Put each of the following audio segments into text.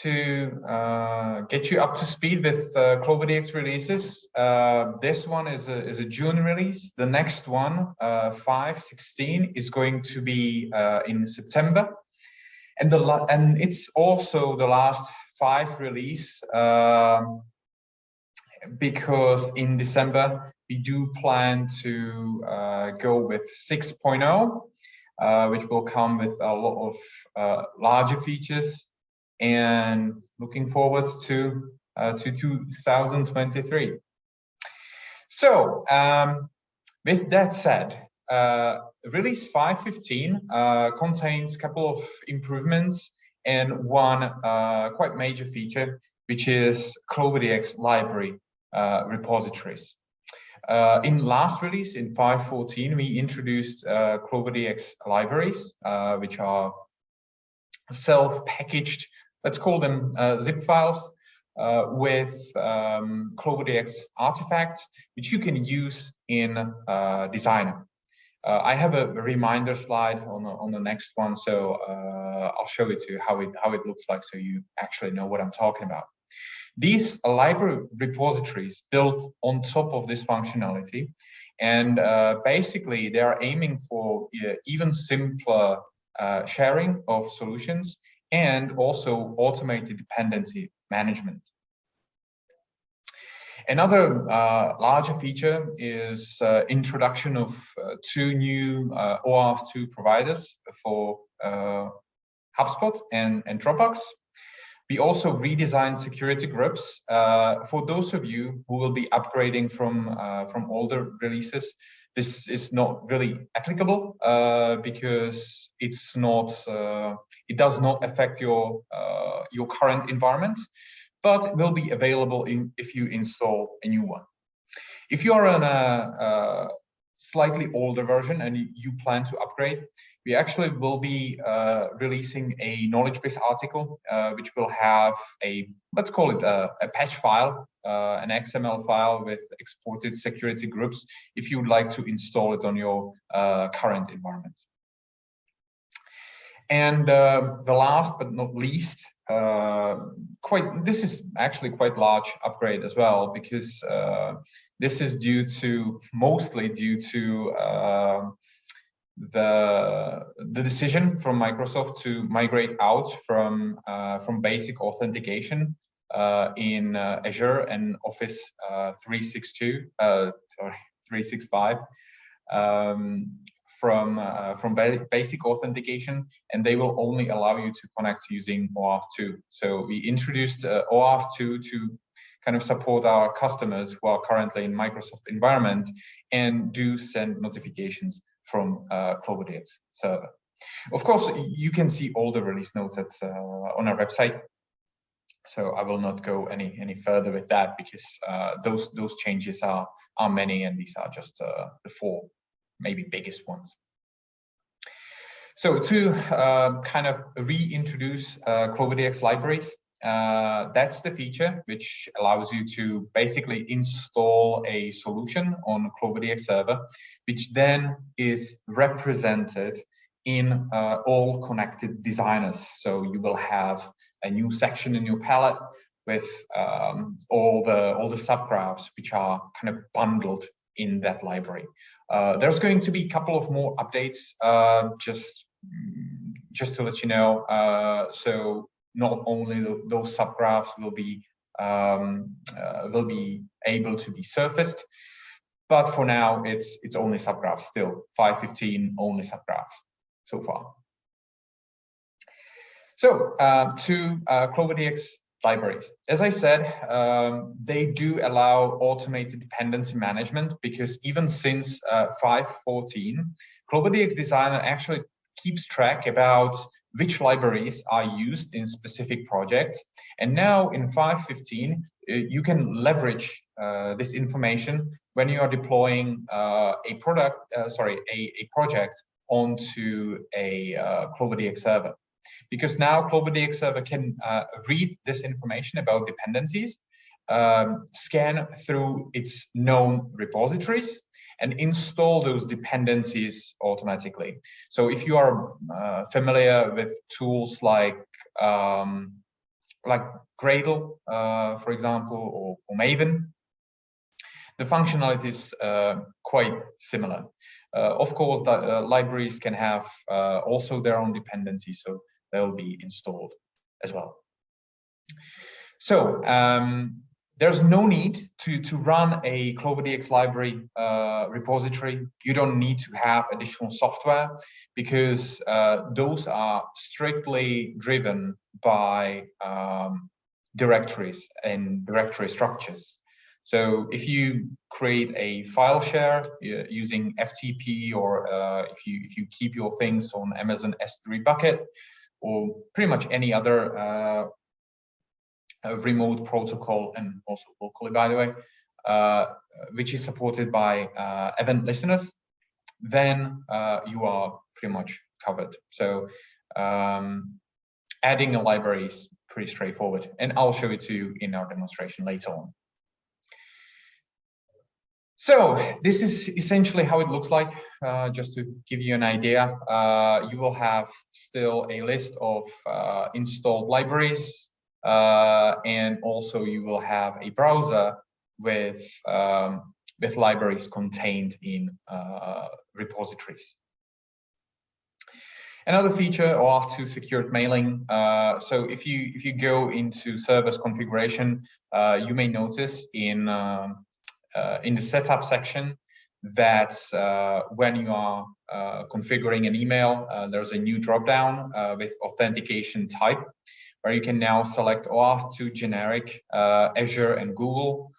to get you up to speed with CloverDX releases. This one is a June release. The next one, 5.16, is going to be in September, and it's also the last 5 release, because in December we do plan to go with 6.0, which will come with a lot of larger features, and looking forward to 2023. So with that said, release 5.15 contains a couple of improvements and one quite major feature, which is CloverDX library repositories. In last release, in 5.14, we introduced CloverDX libraries, which are self-packaged, let's call them zip files, with CloverDX artifacts, which you can use in Designer. I have a reminder slide on the next one, so I'll show it to you how it looks like, so you actually know what I'm talking about. These library repositories built on top of this functionality, and basically they are aiming for even simpler sharing of solutions and also automated dependency management. Another larger feature is introduction of 2 new OAuth 2 providers for HubSpot and Dropbox. We also redesigned security groups. For those of you who will be upgrading from older releases, this is not really applicable because it's not it does not affect your current environment, but will be available if you install a new one. If you are on a slightly older version and you plan to upgrade, we actually will be releasing a knowledge base article, which will have let's call it a patch file, an XML file with exported security groups, if you would like to install it on your current environment. And the last but not least, this is actually quite large upgrade as well, because this is mostly due to the decision from Microsoft to migrate out from basic authentication in Azure and Office 365 from basic authentication, and they will only allow you to connect using OAuth 2. So we introduced OAuth 2 to kind of support our customers who are currently in Microsoft environment and do send notifications from CloverDX Server. Of course, you can see all the release notes on our website, so I will not go any further with that, because those changes are many, and these are just the 4 maybe biggest ones. So to kind of reintroduce CloverDX libraries, that's the feature which allows you to basically install a solution on CloverDX Server, which then is represented in all connected designers. So you will have a new section in your palette with all the subgraphs which are kind of bundled in that library. There's going to be a couple of more updates, just to let you know. So not only those subgraphs will be able to be surfaced, but for now it's only subgraphs still. 5.15 only subgraphs so far. So to CloverDX libraries. As I said, they do allow automated dependency management, because even since 5.14, CloverDX Designer actually keeps track about which libraries are used in specific projects. And now in 5.15, you can leverage this information when you are deploying a project onto a CloverDX server. Because now CloverDX Server can read this information about dependencies, scan through its known repositories, and install those dependencies automatically. So if you are familiar with tools like like Gradle, for example, or Maven, the functionality is quite similar. Of course, the libraries can have also their own dependencies, so they'll be installed as well. So there's no need to run a CloverDX library repository. You don't need to have additional software because those are strictly driven by directories and directory structures. So if you create a file share using FTP, or if you keep your things on Amazon S3 bucket, or pretty much any other remote protocol, and also locally, by the way, which is supported by event listeners, then you are pretty much covered. So adding a library is pretty straightforward, and I'll show it to you in our demonstration later on. So this is essentially how it looks like. Just to give you an idea, you will have still a list of installed libraries, and also you will have a browser with libraries contained in repositories. Another feature, OAuth 2 secured mailing. So if you go into server's configuration, you may notice in the setup section that when you are configuring an email, there's a new dropdown with authentication type, where you can now select OAuth 2 generic, Azure and Google.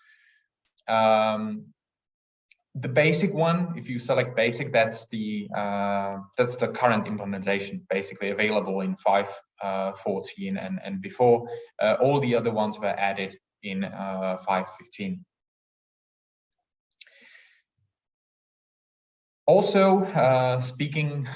The basic one, if you select basic, that's the current implementation, basically available in 5.14 and before. All the other ones were added in 5.15. Also, speaking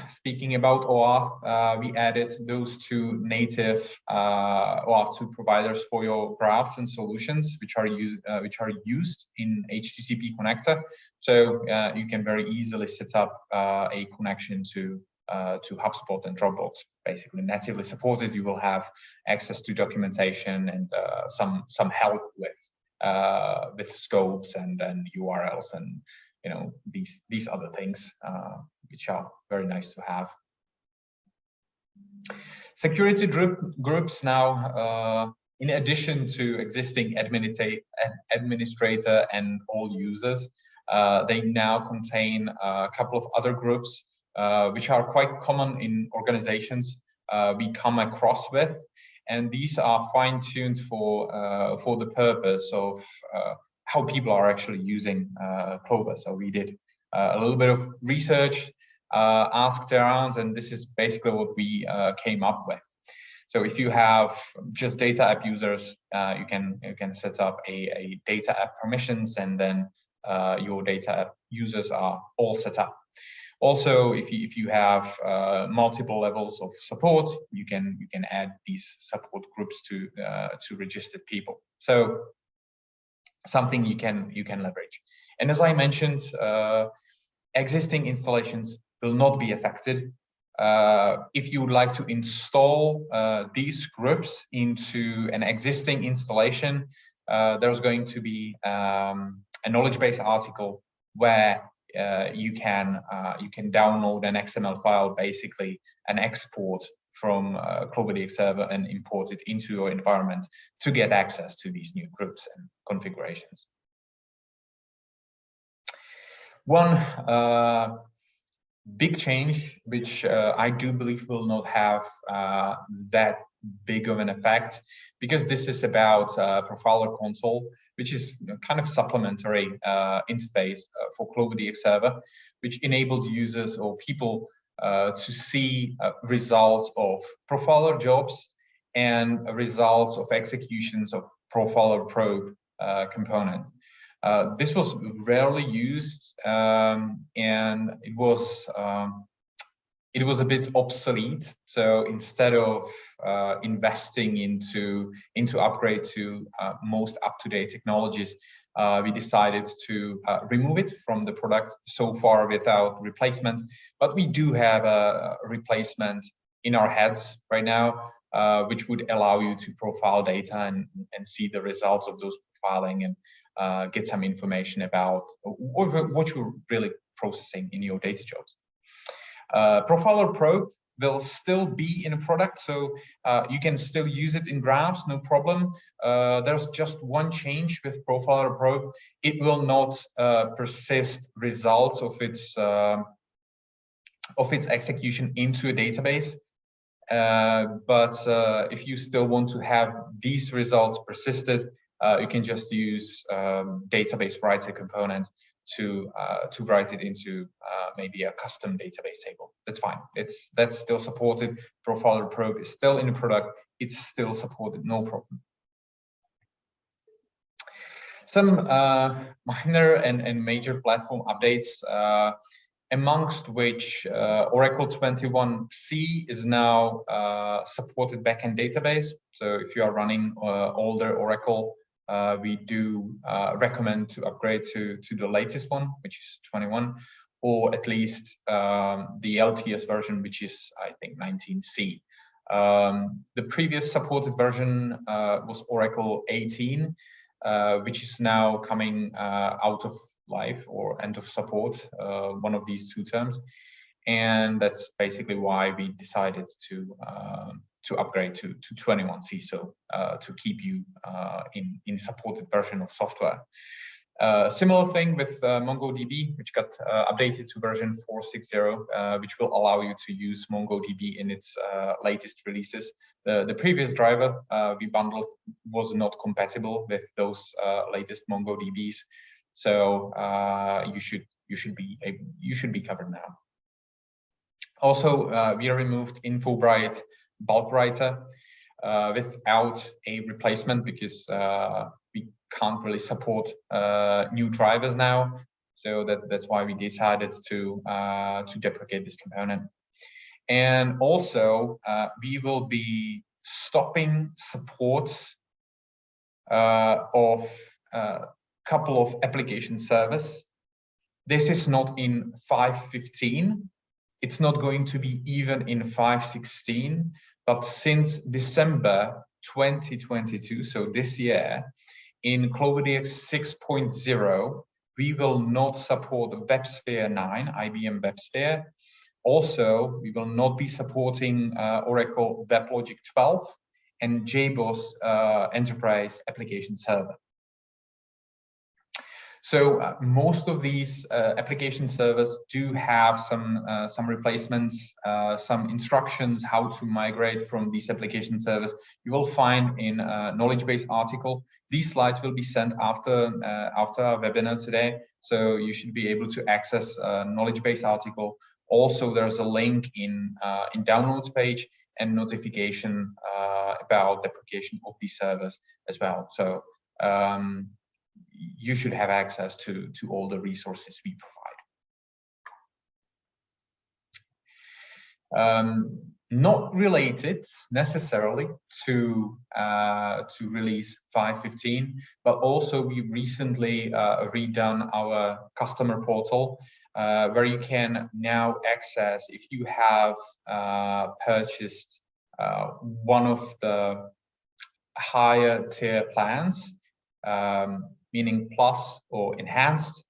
about OAuth, we added those two native OAuth 2 providers for your graphs and solutions, which are used in HTTP connector. So you can very easily set up a connection to HubSpot and Dropbox. Basically, natively supported. You will have access to documentation and some help with scopes and URLs and these other things, which are very nice to have. Security groups now, in addition to existing administrator and all users, they now contain a couple of other groups, which are quite common in organizations we come across with, and these are fine-tuned for the purpose of how people are actually using Clover. So we did a little bit of research, asked around, and this is basically what we came up with. So if you have just data app users, you can set up a data app permissions, and then your data app users are all set up. Also, if you have multiple levels of support, you can add these support groups to registered people. So something you can leverage. And as I mentioned, existing installations will not be affected. If you would like to install these groups into an existing installation, there's going to be a knowledge base article where you can download an XML file, basically an export from CloverDX Server, and import it into your environment to get access to these new groups and configurations. One big change, which I do believe will not have that big of an effect, because this is about Profiler Console, which is kind of supplementary interface for CloverDX Server, which enabled users or people to see results of profiler jobs and results of executions of profiler probe component. This was rarely used, and it was a bit obsolete. So instead of investing into upgrade to most up-to-date technologies, we decided to remove it from the product so far without replacement. But we do have a replacement in our heads right now. which would allow you to profile data and see the results of those profiling and get some information about what you're really processing in your data jobs. Profiler Probe will still be in a product, so you can still use it in graphs, no problem. There's just one change with Profiler Probe. It will not persist results of its execution into a database. But if you still want to have these results persisted, you can just use database writer component to write it into maybe a custom database table. That's fine. That's still supported. Profiler Probe is still in the product. It's still supported, no problem. Some minor and major platform updates, amongst which Oracle 21c is now supported backend database. So if you are running older Oracle, we do recommend to upgrade to the latest one, which is 21, or at least the LTS version, which is, I think, 19c. The previous supported version was Oracle 18, which is now coming out of life or end of support, one of these two terms. And that's basically why we decided to upgrade to 21c, so to keep you in supported version of software. Similar thing with MongoDB, which got updated to version 4.6.0, which will allow you to use MongoDB in its latest releases. The previous driver we bundled was not compatible with those latest MongoDBs, so you should be covered now. Also, we removed InfoBright bulk writer without a replacement because we can't really support new drivers now. So that's why we decided to deprecate this component. And also, we will be stopping support of a couple of application servers. This is not in 5.15. It's not going to be even in 5.16, but since December 2022, so this year, in CloverDX 6.0, we will not support WebSphere 9, IBM WebSphere. Also, we will not be supporting Oracle WebLogic 12 and JBoss Enterprise Application Server. So most of these application servers do have some replacements, some instructions how to migrate from these application servers. You will find in a knowledge base article. These slides will be sent after our webinar today, so you should be able to access a knowledge base article. Also, there's a link in downloads page and notification about deprecation of these servers as well. So you should have access to all the resources we provide. Not related necessarily to release 5.15, but also we recently redone our customer portal where you can now access, if you have purchased one of the higher tier plans, meaning Plus or Enhanced,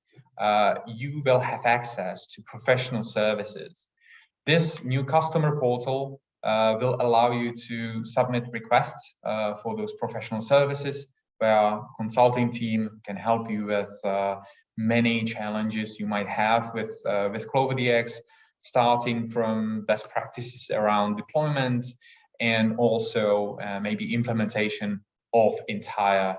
you will have access to professional services. This new customer portal will allow you to submit requests for those professional services, where our consulting team can help you with many challenges you might have with CloverDX, starting from best practices around deployment and also maybe implementation of entire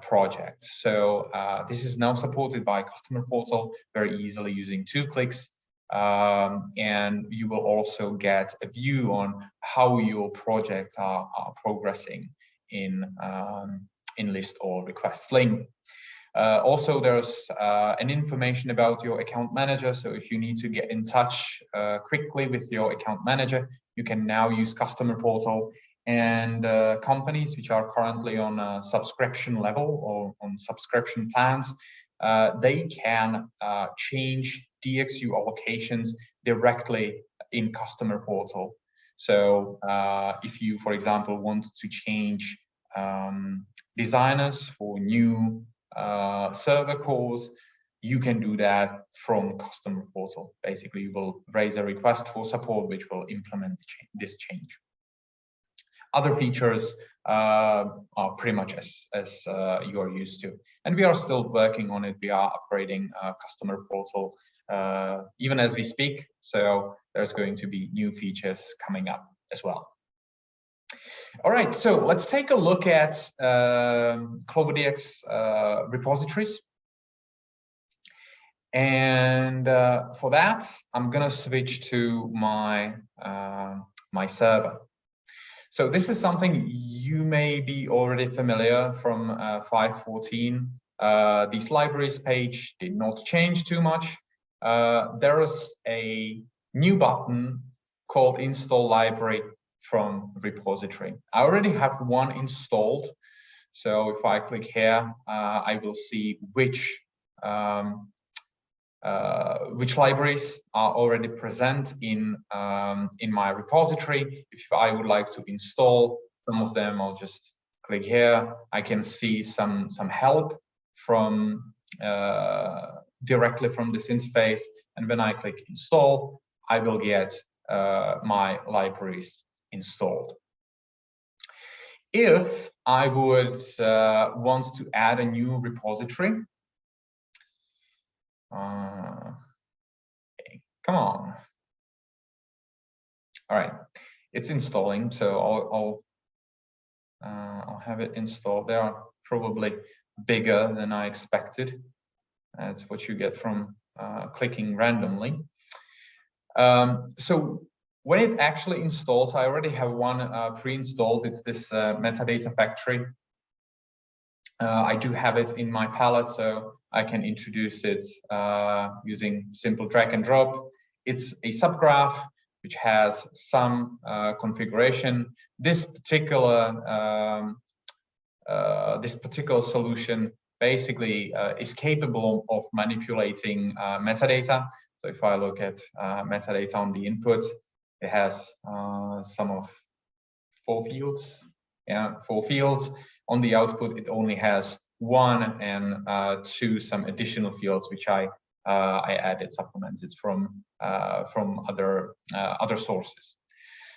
project. So this is now supported by customer portal very easily using 2 clicks, and you will also get a view on how your projects are progressing in list or request link. Also, there's an information about your account manager. So if you need to get in touch quickly with your account manager, you can now use customer portal. And companies which are currently on a subscription level or on subscription plans, they can change DXU allocations directly in customer portal. So if you, for example, want to change designers for new server calls, you can do that from customer portal. Basically, you will raise a request for support, which will implement this change. Other features are pretty much as you are used to, and we are still working on it. We are upgrading customer portal even as we speak, so there's going to be new features coming up as well. All right, so let's take a look at CloverDX repositories. And for that, I'm gonna switch to my my server. So this is something you may be already familiar from 5.14. These libraries page did not change too much. There is a new button called Install Library from repository. I already have one installed. So if I click here, I will see which libraries are already present in my repository. If I would like to install some of them, I'll just click here. I can see some help from directly from this interface, and when I click install, I will get my libraries installed. If I would want to add a new repository, okay, come on. All right, it's installing, so I'll have it installed. They are probably bigger than I expected. That's what you get from clicking randomly. So when it actually installs, I already have one pre-installed. It's this metadata factory. I do have it in my palette, so I can introduce it using simple drag and drop. It's a subgraph which has some configuration. This particular solution basically is capable of manipulating metadata. So if I look at metadata on the input, it has some of 4 fields. Yeah, 4 fields. On the output, it only has 1 and 2 some additional fields which I added, supplemented from other sources.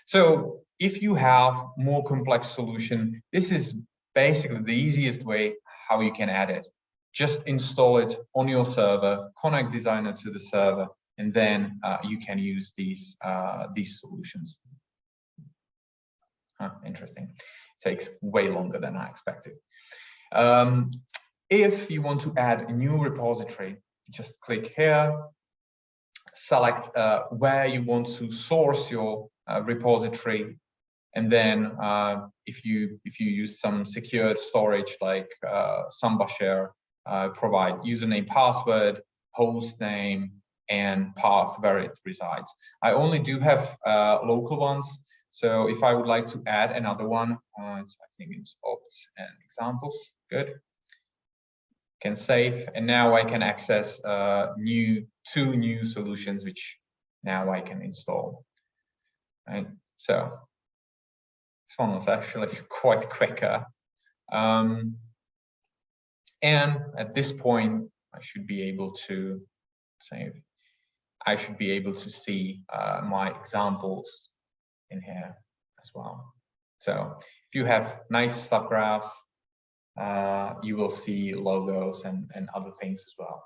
So if you have more complex solution, this is basically the easiest way how you can add it. Just install it on your server, connect Designer to the server, and then you can use these solutions. Interesting. It takes way longer than I expected. If you want to add a new repository, just click here, select where you want to source your repository, and then if you use some secured storage like Samba, provide username, password, host name, and path where it resides. I only do have local ones. So if I would like to add another one, I think it's opt and examples. Good. Can save, and now I can access 2 new solutions which now I can install. Right. So this one was actually quite quicker. And at this point, I should be able to save. I should be able to see my examples in here as well. So if you have nice subgraphs, you will see logos and other things as well.